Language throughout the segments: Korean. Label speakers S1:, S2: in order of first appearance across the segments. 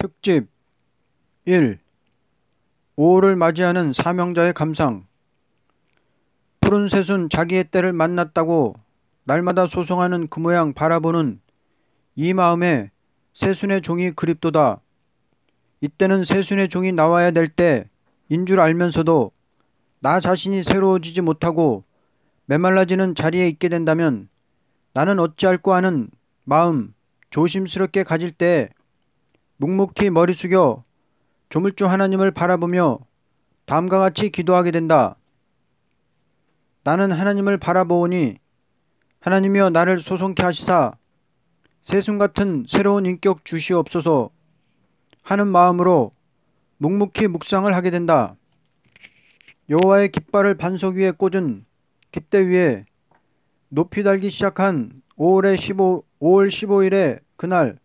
S1: 특집 1. 5월을 맞이하는 사명자의 감상. 푸른 새순 자기의 때를 만났다고 날마다 소송하는 그 모양 바라보는 이 마음에 새순의 종이 그립도다. 이때는 새순의 종이 나와야 될 때인 줄 알면서도 나 자신이 새로워지지 못하고 메말라지는 자리에 있게 된다면 나는 어찌할꼬 하는 마음 조심스럽게 가질 때 묵묵히 머리 숙여 조물주 하나님을 바라보며 다음과 같이 기도하게 된다. 나는 하나님을 바라보오니 하나님이여 나를 소송케 하시사 새순 같은 새로운 인격 주시옵소서 하는 마음으로 묵묵히 묵상을 하게 된다. 여호와의 깃발을 반석 위에 꽂은 깃대 위에 높이 달기 시작한 5월 15일의 그날,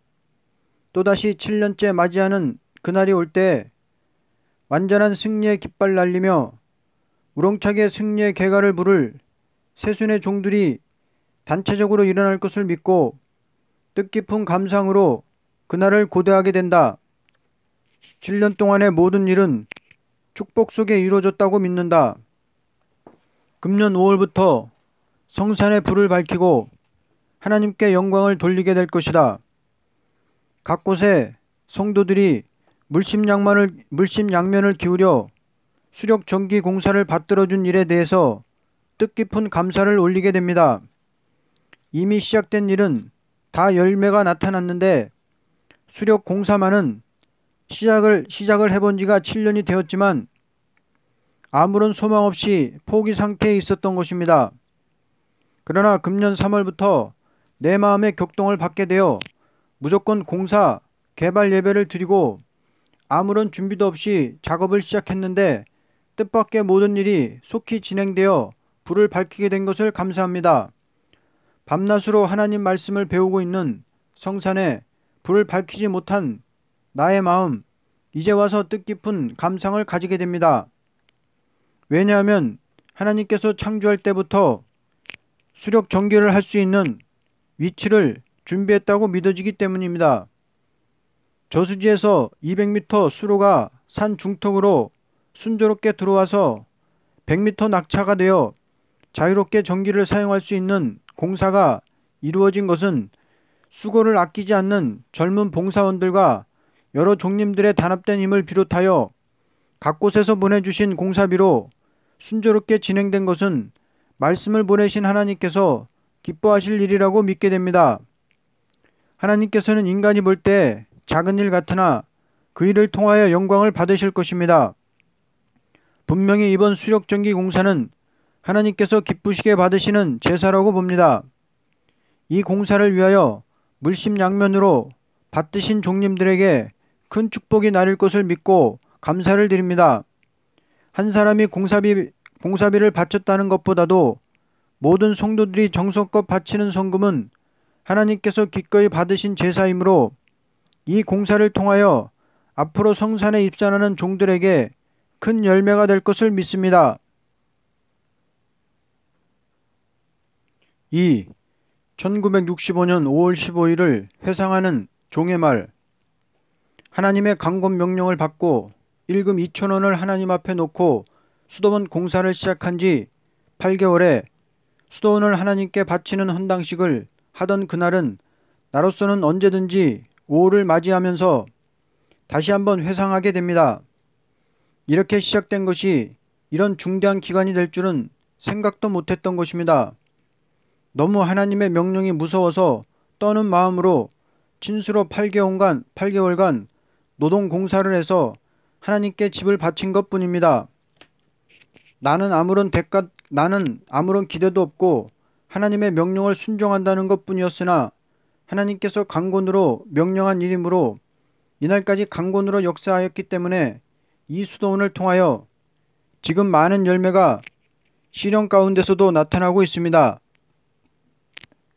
S1: 또다시 7년째 맞이하는 그날이 올 때 완전한 승리의 깃발 날리며 우렁차게 승리의 개가를 부를 새순의 종들이 단체적으로 일어날 것을 믿고 뜻깊은 감상으로 그날을 고대하게 된다. 7년 동안의 모든 일은 축복 속에 이루어졌다고 믿는다. 금년 5월부터 성산에 불을 밝히고 하나님께 영광을 돌리게 될 것이다. 각 곳에 성도들이 물심양면을 기울여 수력 전기 공사를 받들어준 일에 대해서 뜻깊은 감사를 올리게 됩니다. 이미 시작된 일은 다 열매가 나타났는데 수력 공사만은 시작을 해본 지가 7년이 되었지만 아무런 소망 없이 포기 상태에 있었던 것입니다. 그러나 금년 3월부터 내 마음의 격동을 받게 되어 무조건 공사, 개발 예배를 드리고 아무런 준비도 없이 작업을 시작했는데 뜻밖의 모든 일이 속히 진행되어 불을 밝히게 된 것을 감사합니다. 밤낮으로 하나님 말씀을 배우고 있는 성산에 불을 밝히지 못한 나의 마음, 이제 와서 뜻깊은 감상을 가지게 됩니다. 왜냐하면 하나님께서 창조할 때부터 수력 전기를 할 수 있는 위치를 준비했다고 믿어지기 때문입니다. 저수지에서 200m 수로가 산 중턱으로 순조롭게 들어와서 100m 낙차가 되어 자유롭게 전기를 사용할 수 있는 공사가 이루어진 것은 수고를 아끼지 않는 젊은 봉사원들과 여러 종님들의 단합된 힘을 비롯하여 각 곳에서 보내주신 공사비로 순조롭게 진행된 것은 말씀을 보내신 하나님께서 기뻐하실 일이라고 믿게 됩니다. 하나님께서는 인간이 볼 때 작은 일 같으나 그 일을 통하여 영광을 받으실 것입니다. 분명히 이번 수력전기 공사는 하나님께서 기쁘시게 받으시는 제사라고 봅니다. 이 공사를 위하여 물심양면으로 받드신 종님들에게 큰 축복이 나릴 것을 믿고 감사를 드립니다. 한 사람이 공사비를 바쳤다는 것보다도 모든 성도들이 정성껏 바치는 성금은 하나님께서 기꺼이 받으신 제사이므로 이 공사를 통하여 앞으로 성산에 입산하는 종들에게 큰 열매가 될 것을 믿습니다. 2. 1965년 5월 15일을 회상하는 종의 말. 하나님의 강권 명령을 받고 일금 2,000원을 하나님 앞에 놓고 수도원 공사를 시작한 지 8개월에 수도원을 하나님께 바치는 헌당식을 하던 그날은 나로서는 언제든지 5월을 맞이하면서 다시 한번 회상하게 됩니다. 이렇게 시작된 것이 이런 중대한 기간이 될 줄은 생각도 못했던 것입니다. 너무 하나님의 명령이 무서워서 떠는 마음으로 친수로 8개월간 노동 공사를 해서 하나님께 집을 바친 것 뿐입니다. 나는 아무런 기대도 없고 하나님의 명령을 순종한다는 것 뿐이었으나 하나님께서 강권으로 명령한 일이므로 이날까지 강권으로 역사하였기 때문에 이 수도원을 통하여 지금 많은 열매가 시련 가운데서도 나타나고 있습니다.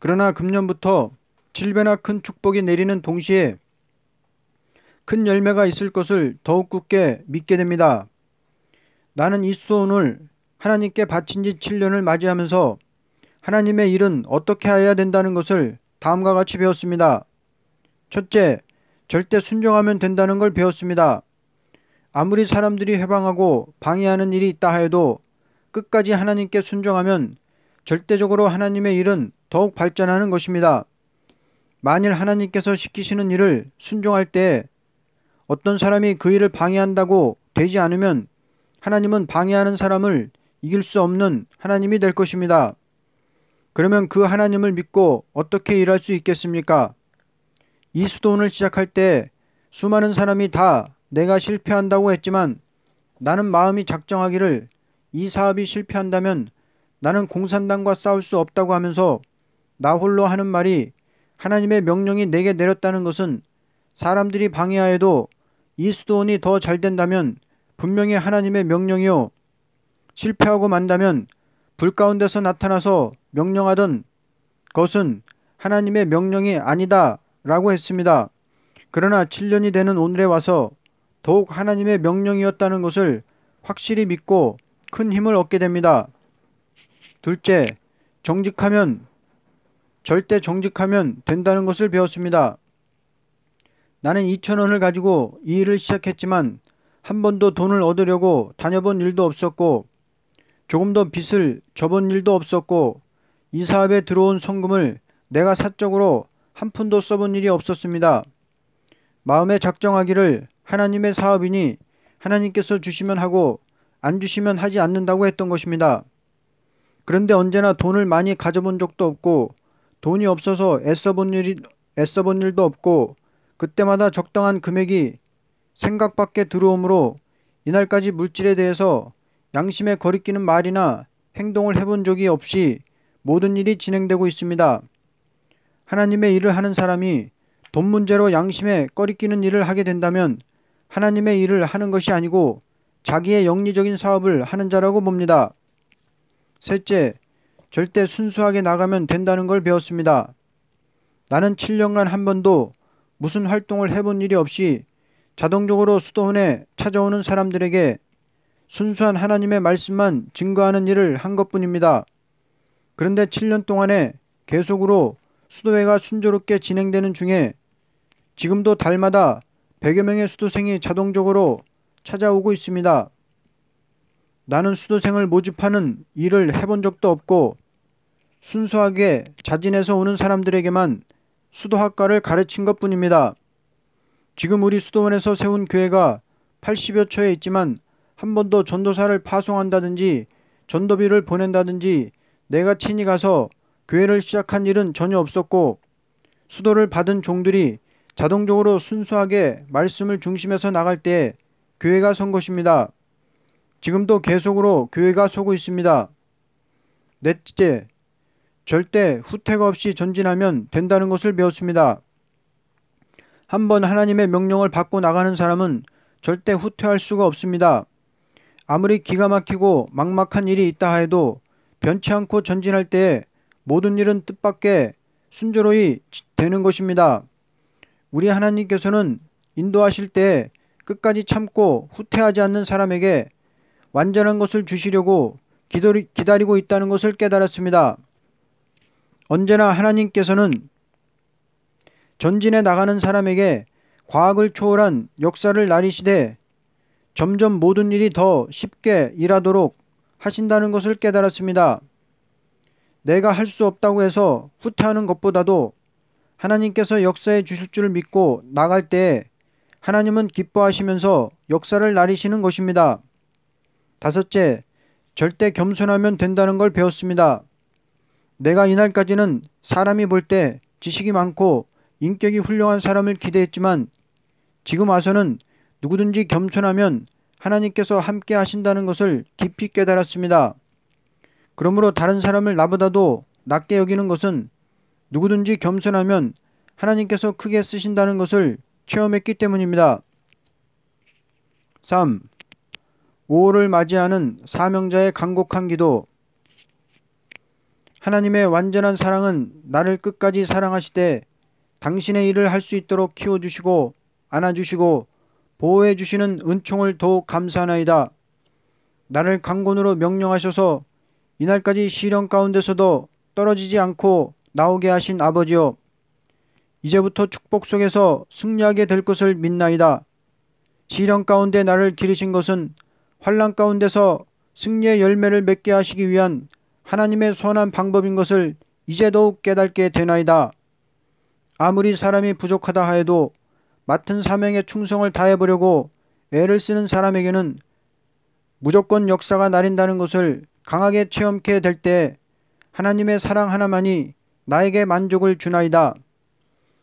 S1: 그러나 금년부터 7배나 큰 축복이 내리는 동시에 큰 열매가 있을 것을 더욱 굳게 믿게 됩니다. 나는 이 수도원을 하나님께 바친 지 7년을 맞이하면서 하나님의 일은 어떻게 해야 된다는 것을 다음과 같이 배웠습니다. 첫째, 절대 순종하면 된다는 걸 배웠습니다. 아무리 사람들이 회방하고 방해하는 일이 있다 하여도 끝까지 하나님께 순종하면 절대적으로 하나님의 일은 더욱 발전하는 것입니다. 만일 하나님께서 시키시는 일을 순종할 때 어떤 사람이 그 일을 방해한다고 되지 않으면 하나님은 방해하는 사람을 이길 수 없는 하나님이 될 것입니다. 그러면 그 하나님을 믿고 어떻게 일할 수 있겠습니까? 이 수도원을 시작할 때 수많은 사람이 다 내가 실패한다고 했지만 나는 마음이 작정하기를 이 사업이 실패한다면 나는 공산당과 싸울 수 없다고 하면서 나 홀로 하는 말이 하나님의 명령이 내게 내렸다는 것은 사람들이 방해하여도 이 수도원이 더 잘 된다면 분명히 하나님의 명령이요. 실패하고 만다면 불 가운데서 나타나서 명령하던 것은 하나님의 명령이 아니다 라고 했습니다. 그러나 7년이 되는 오늘에 와서 더욱 하나님의 명령이었다는 것을 확실히 믿고 큰 힘을 얻게 됩니다. 둘째, 절대 정직하면 된다는 것을 배웠습니다. 나는 2,000원을 가지고 이 일을 시작했지만 한 번도 돈을 얻으려고 다녀본 일도 없었고 조금 더 빚을 져본 일도 없었고 이 사업에 들어온 성금을 내가 사적으로 한 푼도 써본 일이 없었습니다. 마음에 작정하기를 하나님의 사업이니 하나님께서 주시면 하고 안 주시면 하지 않는다고 했던 것입니다. 그런데 언제나 돈을 많이 가져본 적도 없고 돈이 없어서 애써본 일도 없고 그때마다 적당한 금액이 생각 밖에 들어오므로 이날까지 물질에 대해서 양심에 거리끼는 말이나 행동을 해본 적이 없이 모든 일이 진행되고 있습니다. 하나님의 일을 하는 사람이 돈 문제로 양심에 꺼리끼는 일을 하게 된다면 하나님의 일을 하는 것이 아니고 자기의 영리적인 사업을 하는 자라고 봅니다. 셋째, 절대 순수하게 나가면 된다는 걸 배웠습니다. 나는 7년간 한 번도 무슨 활동을 해본 일이 없이 자동적으로 수도원에 찾아오는 사람들에게 순수한 하나님의 말씀만 증거하는 일을 한 것뿐입니다. 그런데 7년 동안에 계속으로 수도회가 순조롭게 진행되는 중에 지금도 달마다 100여 명의 수도생이 자동적으로 찾아오고 있습니다. 나는 수도생을 모집하는 일을 해본 적도 없고 순수하게 자진해서 오는 사람들에게만 수도학과를 가르친 것뿐입니다. 지금 우리 수도원에서 세운 교회가 80여 초에 있지만 한 번도 전도사를 파송한다든지 전도비를 보낸다든지 내가 친히 가서 교회를 시작한 일은 전혀 없었고 수도를 받은 종들이 자동적으로 순수하게 말씀을 중심에서 나갈 때 교회가 선 것입니다. 지금도 계속으로 교회가 서고 있습니다. 넷째, 절대 후퇴가 없이 전진하면 된다는 것을 배웠습니다. 한번 하나님의 명령을 받고 나가는 사람은 절대 후퇴할 수가 없습니다. 아무리 기가 막히고 막막한 일이 있다 하여도 변치 않고 전진할 때에 모든 일은 뜻밖의 순조로이 되는 것입니다. 우리 하나님께서는 인도하실 때 끝까지 참고 후퇴하지 않는 사람에게 완전한 것을 주시려고 기다리고 있다는 것을 깨달았습니다. 언제나 하나님께서는 전진해 나가는 사람에게 과학을 초월한 역사를 나리시되 점점 모든 일이 더 쉽게 일하도록 하신다는 것을 깨달았습니다. 내가 할 수 없다고 해서 후퇴하는 것보다도 하나님께서 역사해 주실 줄 믿고 나갈 때 하나님은 기뻐하시면서 역사를 나리시는 것입니다. 다섯째, 절대 겸손하면 된다는 걸 배웠습니다. 내가 이날까지는 사람이 볼 때 지식이 많고 인격이 훌륭한 사람을 기대했지만 지금 와서는 누구든지 겸손하면 하나님께서 함께 하신다는 것을 깊이 깨달았습니다. 그러므로 다른 사람을 나보다도 낮게 여기는 것은 누구든지 겸손하면 하나님께서 크게 쓰신다는 것을 체험했기 때문입니다. 3. 5월을 맞이하는 사명자의 간곡한 기도. 하나님의 완전한 사랑은 나를 끝까지 사랑하시되 당신의 일을 할 수 있도록 키워주시고 안아주시고 보호해주시는 은총을 더욱 감사하나이다. 나를 강권으로 명령하셔서 이날까지 시련 가운데서도 떨어지지 않고 나오게 하신 아버지여, 이제부터 축복 속에서 승리하게 될 것을 믿나이다. 시련 가운데 나를 기르신 것은 환난 가운데서 승리의 열매를 맺게 하시기 위한 하나님의 선한 방법인 것을 이제 더욱 깨닫게 되나이다. 아무리 사람이 부족하다 하여도 맡은 사명에 충성을 다해보려고 애를 쓰는 사람에게는 무조건 역사가 나린다는 것을 강하게 체험케 될 때 하나님의 사랑 하나만이 나에게 만족을 주나이다.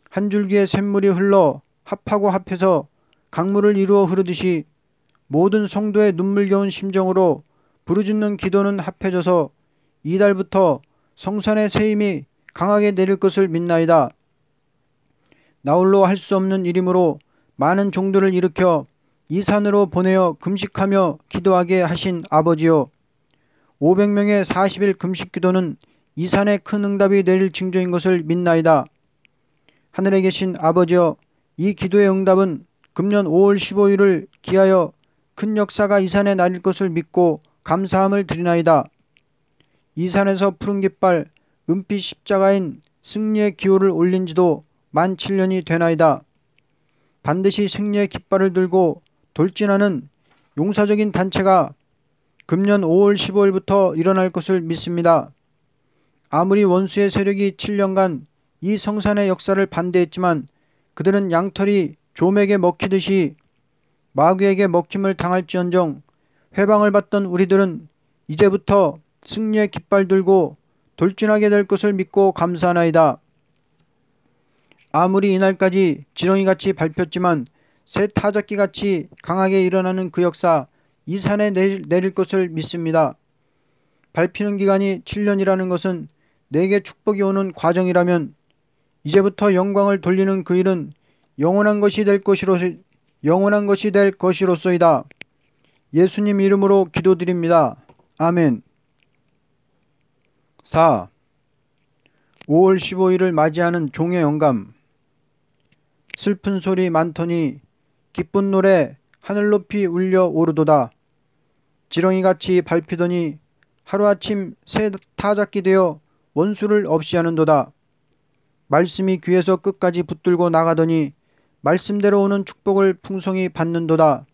S1: 한 줄기의 샘물이 흘러 합하고 합해서 강물을 이루어 흐르듯이 모든 성도의 눈물겨운 심정으로 부르짖는 기도는 합해져서 이달부터 성산의 새 힘이 강하게 내릴 것을 믿나이다. 나홀로 할 수 없는 일이므로 많은 종들을 일으켜 이 산으로 보내어 금식하며 기도하게 하신 아버지요. 500명의 40일 금식 기도는 이 산에 큰 응답이 내릴 징조인 것을 믿나이다. 하늘에 계신 아버지여, 이 기도의 응답은 금년 5월 15일을 기하여 큰 역사가 이 산에 나릴 것을 믿고 감사함을 드리나이다. 이 산에서 푸른 깃발, 은빛 십자가인 승리의 기호를 올린 지도 만 7년이 되나이다. 반드시 승리의 깃발을 들고 돌진하는 용사적인 단체가 금년 5월 15일부터 일어날 것을 믿습니다. 아무리 원수의 세력이 7년간 이 성산의 역사를 반대했지만 그들은 양털이 좀에게 먹히듯이 마귀에게 먹힘을 당할지언정 회방을 받던 우리들은 이제부터 승리의 깃발 들고 돌진하게 될 것을 믿고 감사하나이다. 아무리 이날까지 지렁이같이 밟혔지만 새 타작기같이 강하게 일어나는 그 역사 이 산에 내릴 것을 믿습니다. 밟히는 기간이 7년이라는 것은 내게 축복이 오는 과정이라면 이제부터 영광을 돌리는 그 일은 영원한 것이 될 것이로소이다. 예수님 이름으로 기도드립니다. 아멘. 4. 5월 15일을 맞이하는 종의 영감. 슬픈 소리 많더니 기쁜 노래 하늘 높이 울려 오르도다. 지렁이같이 밟히더니 하루아침 새 타작기 되어 원수를 없이 하는도다. 말씀이 귀에서 끝까지 붙들고 나가더니 말씀대로 오는 축복을 풍성히 받는도다.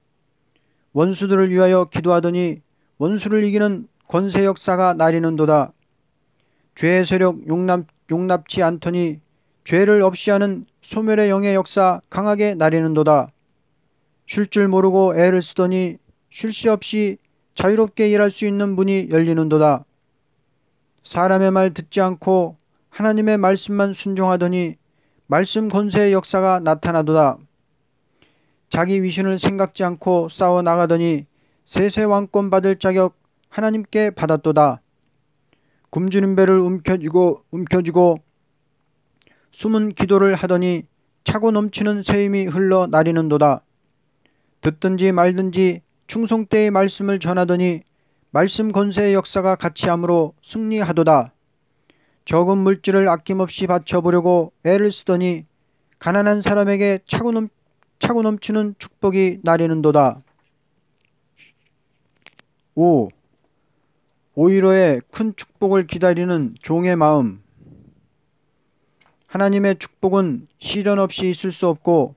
S1: 원수들을 위하여 기도하더니 원수를 이기는 권세 역사가 나리는도다. 죄의 세력 용납치 않더니 죄를 없이 하는 소멸의 영의 역사 강하게 나리는도다. 쉴 줄 모르고 애를 쓰더니 쉴 새 없이 자유롭게 일할 수 있는 문이 열리는도다. 사람의 말 듣지 않고 하나님의 말씀만 순종하더니 말씀 권세의 역사가 나타나도다. 자기 위신을 생각지 않고 싸워 나가더니 세세 왕권 받을 자격 하나님께 받았도다. 굶주린 배를 움켜쥐고 숨은 기도를 하더니 차고 넘치는 새 힘이 흘러 나리는도다. 듣든지 말든지 충성때의 말씀을 전하더니 말씀 권세의 역사가 같이 함으로 승리하도다. 적은 물질을 아낌없이 바쳐보려고 애를 쓰더니 가난한 사람에게 차고 넘치는 축복이 나리는도다. 5. 5.15의 큰 축복을 기다리는 종의 마음. 하나님의 축복은 시련 없이 있을 수 없고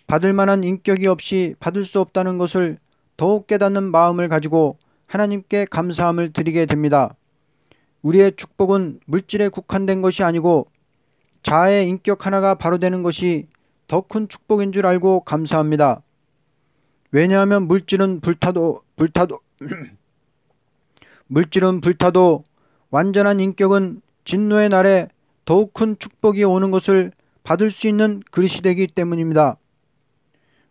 S1: 받을 만한 인격이 없이 받을 수 없다는 것을 더욱 깨닫는 마음을 가지고 하나님께 감사함을 드리게 됩니다. 우리의 축복은 물질에 국한된 것이 아니고 자아의 인격 하나가 바로 되는 것이 더 큰 축복인 줄 알고 감사합니다. 왜냐하면 물질은 불타도 완전한 인격은 진노의 날에 더욱 큰 축복이 오는 것을 받을 수 있는 그릇이 되기 때문입니다.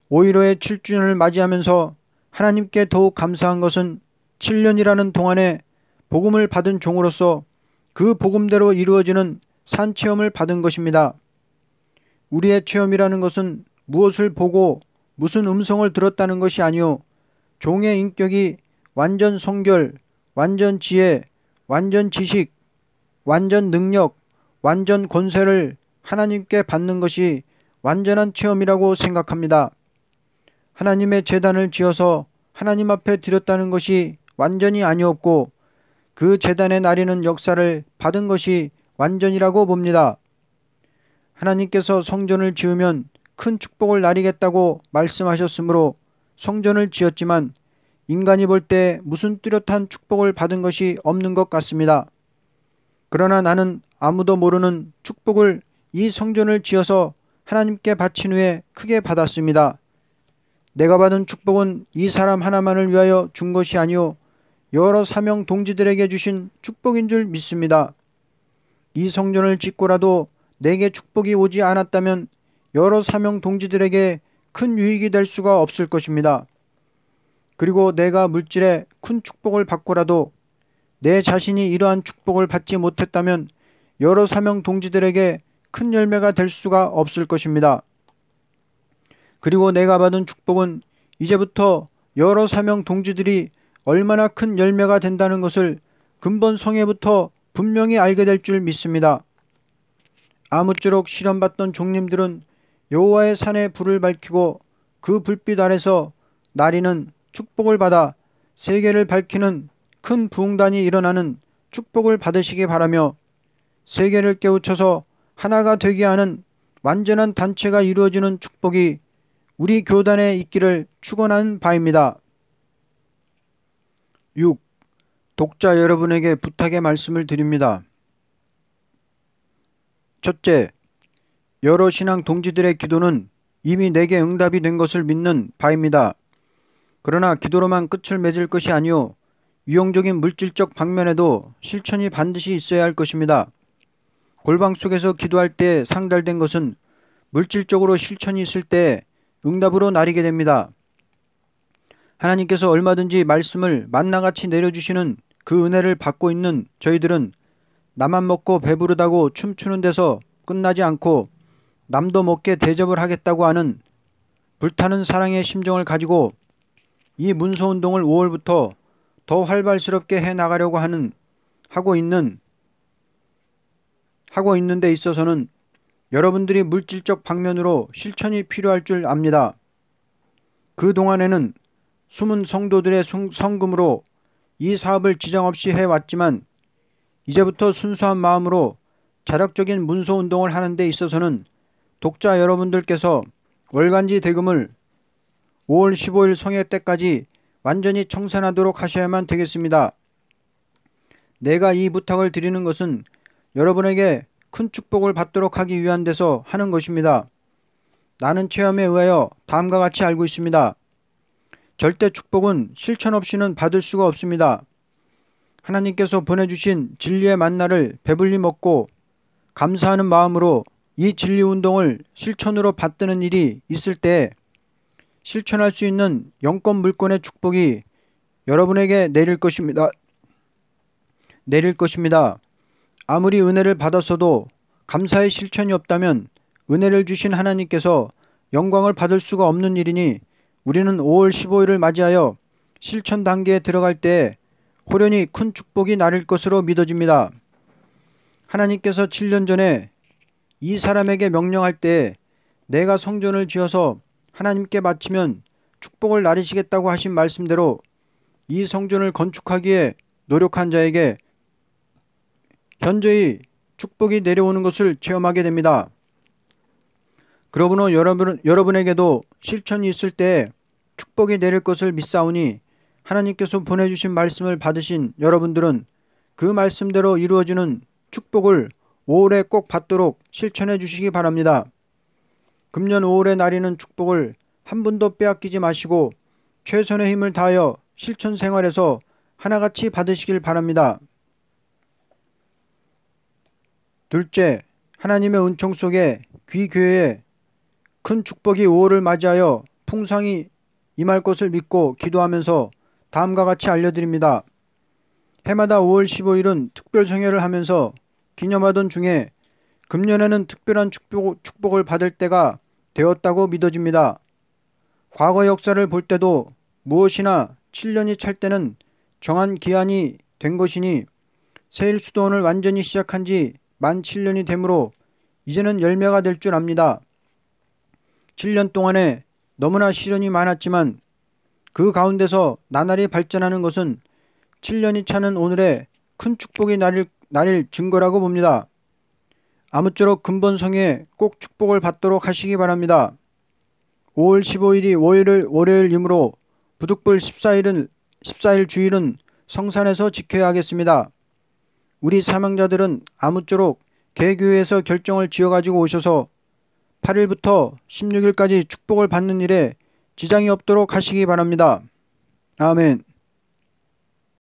S1: 5.15의 7주년을 맞이하면서 하나님께 더욱 감사한 것은 7년이라는 동안에 복음을 받은 종으로서 그 복음대로 이루어지는 산체험을 받은 것입니다. 우리의 체험이라는 것은 무엇을 보고 무슨 음성을 들었다는 것이 아니오 종의 인격이 완전 성결, 완전 지혜, 완전 지식, 완전 능력, 완전 권세를 하나님께 받는 것이 완전한 체험이라고 생각합니다. 하나님의 제단을 지어서 하나님 앞에 드렸다는 것이 완전히 아니었고 그 제단에 나리는 역사를 받은 것이 완전이라고 봅니다. 하나님께서 성전을 지으면 큰 축복을 나리겠다고 말씀하셨으므로 성전을 지었지만 인간이 볼 때 무슨 뚜렷한 축복을 받은 것이 없는 것 같습니다. 그러나 나는 아무도 모르는 축복을 이 성전을 지어서 하나님께 바친 후에 크게 받았습니다. 내가 받은 축복은 이 사람 하나만을 위하여 준 것이 아니요 여러 사명 동지들에게 주신 축복인 줄 믿습니다. 이 성전을 짓고라도 내게 축복이 오지 않았다면 여러 사명 동지들에게 큰 유익이 될 수가 없을 것입니다. 그리고 내가 물질에 큰 축복을 받고라도 내 자신이 이러한 축복을 받지 못했다면 여러 사명 동지들에게 큰 열매가 될 수가 없을 것입니다. 그리고 내가 받은 축복은 이제부터 여러 사명 동지들이 얼마나 큰 열매가 된다는 것을 근본 성회부터 분명히 알게 될 줄 믿습니다. 아무쪼록 시련받던 종님들은 여호와의 산에 불을 밝히고 그 불빛 아래서 나리는 축복을 받아 세계를 밝히는 큰 부흥단이 일어나는 축복을 받으시기 바라며 세계를 깨우쳐서 하나가 되게 하는 완전한 단체가 이루어지는 축복이 우리 교단에 있기를 축원하는 바입니다. 6. 독자 여러분에게 부탁의 말씀을 드립니다. 첫째, 여러 신앙 동지들의 기도는 이미 내게 응답이 된 것을 믿는 바입니다. 그러나 기도로만 끝을 맺을 것이 아니요 유용적인 물질적 방면에도 실천이 반드시 있어야 할 것입니다. 골방 속에서 기도할 때 상달된 것은 물질적으로 실천이 있을 때 응답으로 나리게 됩니다. 하나님께서 얼마든지 말씀을 만나같이 내려주시는 그 은혜를 받고 있는 저희들은 나만 먹고 배부르다고 춤추는 데서 끝나지 않고 남도 먹게 대접을 하겠다고 하는 불타는 사랑의 심정을 가지고 이 문서운동을 5월부터 더 활발스럽게 해나가려고 하고 있는 데 있어서는 여러분들이 물질적 방면으로 실천이 필요할 줄 압니다. 그 동안에는 숨은 성도들의 성금으로 이 사업을 지장 없이 해왔지만 이제부터 순수한 마음으로 자력적인 문서운동을 하는 데 있어서는 독자 여러분들께서 월간지 대금을 5월 15일 성회 때까지 완전히 청산하도록 하셔야만 되겠습니다. 내가 이 부탁을 드리는 것은 여러분에게 큰 축복을 받도록 하기 위한 데서 하는 것입니다. 나는 체험에 의하여 다음과 같이 알고 있습니다. 절대 축복은 실천 없이는 받을 수가 없습니다. 하나님께서 보내주신 진리의 만나를 배불리 먹고 감사하는 마음으로 이 진리운동을 실천으로 받드는 일이 있을 때 실천할 수 있는 영권 물권의 축복이 여러분에게 내릴 것입니다. 아무리 은혜를 받았어도 감사의 실천이 없다면 은혜를 주신 하나님께서 영광을 받을 수가 없는 일이니 우리는 5월 15일을 맞이하여 실천 단계에 들어갈 때 호련히 큰 축복이 나릴 것으로 믿어집니다. 하나님께서 7년 전에 이 사람에게 명령할 때 내가 성전을 지어서 하나님께 바치면 축복을 나리시겠다고 하신 말씀대로 이 성전을 건축하기에 노력한 자에게 현저히 축복이 내려오는 것을 체험하게 됩니다. 그러므로 여러분에게도 실천이 있을 때 축복이 내릴 것을 믿사오니 하나님께서 보내주신 말씀을 받으신 여러분들은 그 말씀대로 이루어지는 축복을 5월에 꼭 받도록 실천해 주시기 바랍니다. 금년 5월에 나리는 축복을 한 분도 빼앗기지 마시고 최선의 힘을 다하여 실천 생활에서 하나같이 받으시길 바랍니다. 둘째, 하나님의 은총 속에 귀교회에 큰 축복이 5월을 맞이하여 풍성히 임할 것을 믿고 기도하면서 다음과 같이 알려드립니다. 해마다 5월 15일은 특별 성회를 하면서 기념하던 중에 금년에는 특별한 축복을 받을 때가 되었다고 믿어집니다. 과거 역사를 볼 때도 무엇이나 7년이 찰 때는 정한 기한이 된 것이니 세일수도원을 완전히 시작한 지 만 7년이 되므로 이제는 열매가 될 줄 압니다. 7년 동안에 너무나 시련이 많았지만 그 가운데서 나날이 발전하는 것은 7년이 차는 오늘에 큰 축복이 나릴 증거라고 봅니다. 아무쪼록 근본성에 꼭 축복을 받도록 하시기 바랍니다. 5월 15일이 월요일이므로 부득불 14일 주일은 성산에서 지켜야 하겠습니다. 우리 사명자들은 아무쪼록 개교회에서 결정을 지어가지고 오셔서 8일부터 16일까지 축복을 받는 일에 지장이 없도록 하시기 바랍니다. 아멘.